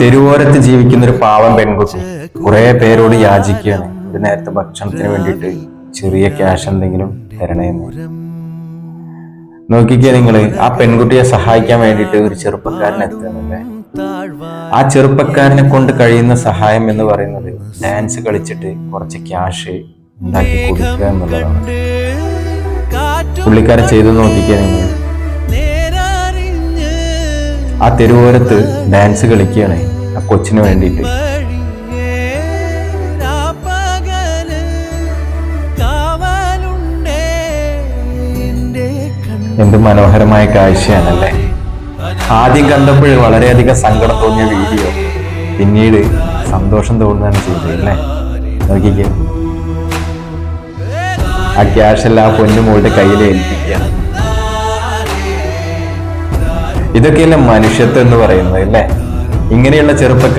തെരുവോരത്ത് ജീവിക്കുന്ന ഒരു പാവം പെൺകുട്ടി കുറെ പേരോട് യാചിക്കുകയാണ് ഒരു നേരത്തെ ഭക്ഷണത്തിന് വേണ്ടിയിട്ട് ചെറിയ ക്യാഷ് എന്തെങ്കിലും തരണേന്ന്. നോക്കിക്കേ നിങ്ങള്, ആ പെൺകുട്ടിയെ സഹായിക്കാൻ വേണ്ടിയിട്ട് ഒരു ചെറുപ്പക്കാരൻ എത്തുന്നല്ലേ. ആ ചെറുപ്പക്കാരനെ കൊണ്ട് കഴിയുന്ന സഹായം എന്ന് പറയുന്നത് ഡാൻസ് കളിച്ചിട്ട് കുറച്ച് ക്യാഷ് ഉണ്ടാക്കി കൊടുക്കുക എന്നുള്ളതാണ്. പുള്ളിക്കാരൻ ചെയ്തു നോക്കിക്കേ നിങ്ങൾ. ആ തെരുവോരത്ത് ഡാൻസ് കളിക്കുകയാണ് ആ കൊച്ചിന് വേണ്ടിയിട്ട്. എന്ത് മനോഹരമായ കാഴ്ചയാണല്ലേ. ആദ്യം കണ്ടപ്പോൾ വളരെയധികം സങ്കടം തോന്നിയ വീഡിയോ പിന്നീട് സന്തോഷം തോന്നുകയാണ് ചെയ്തത് അല്ലേ. നോക്കിക്കേ, ആ ക്യാഷ് എല്ലാം ആ പൊന്നുമോളുടെ കയ്യിൽ ഏൽപ്പിക്കുകയാണ്. ഇതൊക്കെയല്ലേ മനുഷ്യത്വം എന്ന് പറയുന്നത് അല്ലേ. ഇങ്ങനെയുള്ള ചെറുപ്പക്കാർ